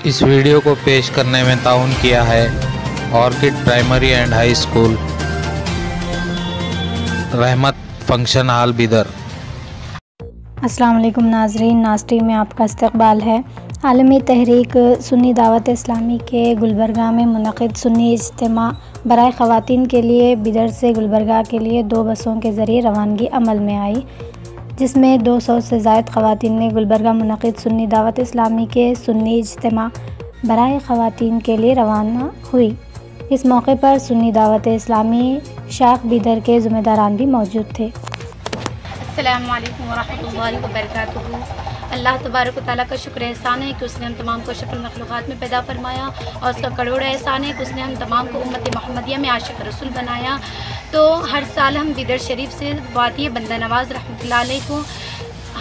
اس video کو پیش کرنے میں تعاون کیا ہے orchid primary and high school, رحمت فنکشن ہال بیدر۔ السلام علیکم ناظرین، ناظرین میں آپ کا استقبال ہے۔ عالمی تحریک سنی دعوت اسلامی کے گلبرگہ میں منعقد سنی اجتماع برائے خواتین کے لیے بیدر سے گلبرگہ کے لیے 2 بسوں کے ذریعے روانگی عمل میں آئی، جس میں 200 سے زائد خواتین نے گلبرگہ منعقد سنی دعوت اسلامی کے سنی اجتماع برائے خواتین کے لیے روانہ ہوئی۔ اس موقع پر سنی دعوت اسلامی شاخ بیدر کے ذمہ داران بھی موجود تھے۔ السلام علیکم ورحمۃ اللہ وبرکاتہ۔ اللہ تبارک و تعالیٰ کا شکر احسان ہے کہ اس نے ہم تمام کو اشرف المخلوقات میں پیدا فرمایا، اور اس کا کروڑ احسان ہے کہ اس نے ہم تمام کو امت محمدیہ میں عاشق رسول بنایا۔ تو ہر سال ہم بیدر شریف سے وادی بندہ نواز رحمۃ اللہ علیہ کو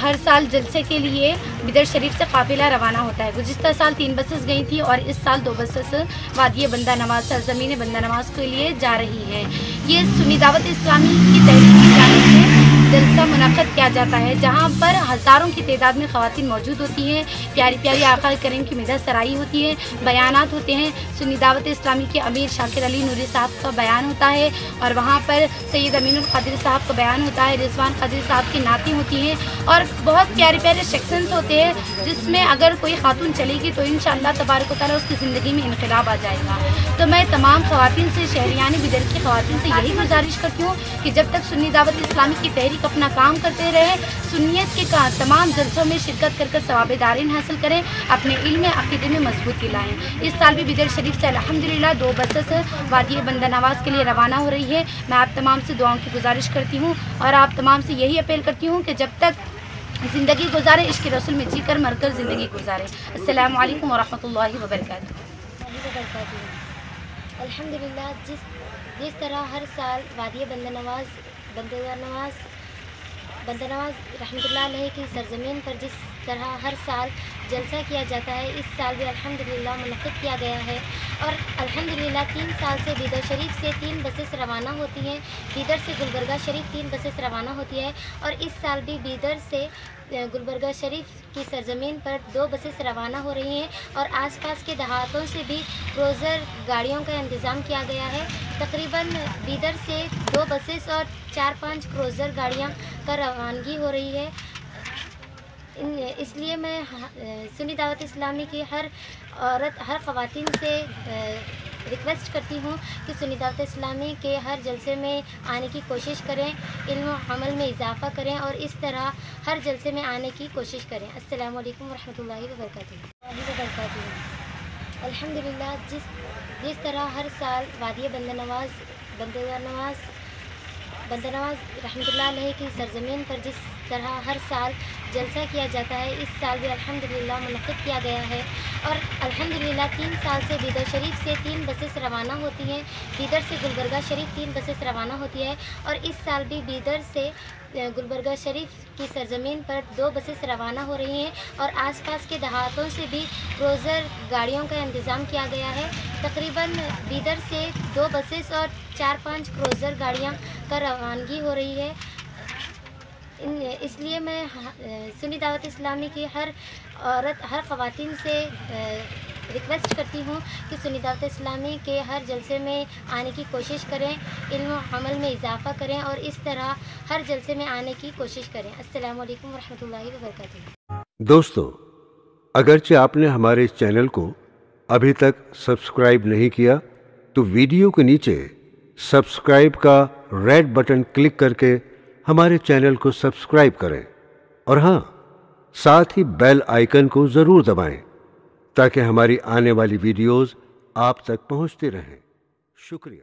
ہر سال جلسے کے لیے بیدر شریف سے قافلہ روانہ ہوتا ہے۔ گزشتہ سال 3 بسیں گئی تھی اور اس سال 2 بسیں وادی بندہ نواز سرزمین بندہ نواز کے لیے جا رہی ہے۔ یہ سنی دعوت اسلامی کی تحریک کی جانب سے جلسہ منعقد کیا جاتا ہے، جہاں پر ہزاروں کی تعداد میں خواتین موجود ہوتی ہیں، پیاری پیاری آقا کریم کی مدح سرائی ہوتی ہے، بیانات ہوتے ہیں۔ سنی دعوت اسلامی کے امیر شاکر علی نوری صاحب کا بیان ہوتا ہے، اور وہاں پر سید امین القادری صاحب کا بیان ہوتا ہے، رضوان قادری صاحب کی نعتیں ہوتی ہیں، اور بہت پیارے پیارے سیکشنز ہوتے ہیں، جس میں اگر کوئی خاتون چلے گی تو انشاءاللہ تبارک و تعالیٰ اس کی زندگی میں انقلاب آ جائے گا۔ تو میں تمام خواتین سے، شہریان بیدر کی خواتین سے یہی گزارش کرتی ہوں کہ جب تک سنی دعوت اسلامی کی تحریک اپنا کام کرتے رہے، سنیت کے تمام جلسوں میں شرکت کر ثواب دارین حاصل کریں، اپنے علم عقیدے میں مضبوطی لائیں۔ اس سال بھی بیدر شریف سے الحمدللہ 2 بسیں وادی بندہ نواز کے لیے روانہ ہو رہی ہے۔ میں آپ تمام سے دعاؤں کی گزارش کرتی ہوں، اور آپ تمام سے یہی اپیل کرتی ہوں کہ جب تک زندگی گزارے عشق رسول میں جی کر مر کر زندگی گزارے۔ السلام علیکم ورحمۃ اللہ وبرکاتہ۔ الحمدللہ جس طرح ہر سال وادی بندہ نواز رحمۃ اللہ علیہ کی سرزمین پر جس طرح ہر سال جلسہ کیا جاتا ہے، اس سال بھی الحمدللہ منعقد کیا گیا ہے، اور الحمدللہ 3 سال سے بیدر شریف سے 3 بسیں روانہ ہوتی ہیں، بیدر سے گلبرگہ شریف 3 بسیں روانہ ہوتی ہے، اور اس سال بھی بیدر سے گلبرگہ شریف کی سرزمین پر 2 بسیں روانہ ہو رہی ہیں، اور آس پاس کے دیہاتوں سے بھی کروزر گاڑیوں کا انتظام کیا گیا ہے۔ تقریباً بیدر سے 2 بسیں اور 4-5 کروزر گاڑیاں کا روانگی ہو رہی ہے۔ اس لیے میں سنی دعوت اسلامی کی ہر خواتین سے ریکویسٹ کرتی ہوں کہ سنی دعوت اسلامی کے ہر جلسے میں آنے کی کوشش کریں، علم و عمل میں اضافہ کریں، اور اس طرح ہر جلسے میں آنے کی کوشش کریں۔ السلام علیکم ورحمۃ اللہ وبرکاتہ۔ الحمدللہ جس طرح ہر سال وادی بندہ نواز رحمۃ اللہ علیہ کی سرزمین پر جس طرح ہر سال جلسہ کیا جاتا ہے، اس سال بھی الحمدللہ منعقد کیا گیا ہے، اور الحمدللہ 3 سال سے بیدر شریف سے 3 بسیں روانہ ہوتی ہیں، بیدر سے گلبرگہ شریف 3 بسیں روانہ ہوتی ہے، اور اس سال بھی بیدر سے گلبرگہ شریف کی سرزمین پر 2 بسیں روانہ ہو رہی ہیں، اور آس پاس کے دیہاتوں سے بھی کروزر گاڑیوں کا انتظام کیا گیا ہے۔ تقریباً بیدر سے 2 بسیں اور 4-5 کروزر گاڑیاں کا روانگی ہو رہی ہے۔ اس لیے میں سنی دعوت اسلامی کی ہر خواتین سے ریکویسٹ کرتی ہوں کہ سنی دعوت اسلامی کے ہر جلسے میں آنے کی کوشش کریں، علم و عمل میں اضافہ کریں، اور اس طرح ہر جلسے میں آنے کی کوشش کریں۔ السلام علیکم ورحمۃ اللہ وبرکاتہ۔ دوستو، اگرچہ آپ نے ہمارے اس چینل کو ابھی تک سبسکرائب نہیں کیا تو ویڈیو کے نیچے سبسکرائب کا ریڈ بٹن کلک کر کے ہمارے چینل کو سبسکرائب کریں، اور ہاں، ساتھ ہی بیل آئیکن کو ضرور دبائیں تاکہ ہماری آنے والی ویڈیوز آپ تک پہنچتی رہیں۔ شکریہ۔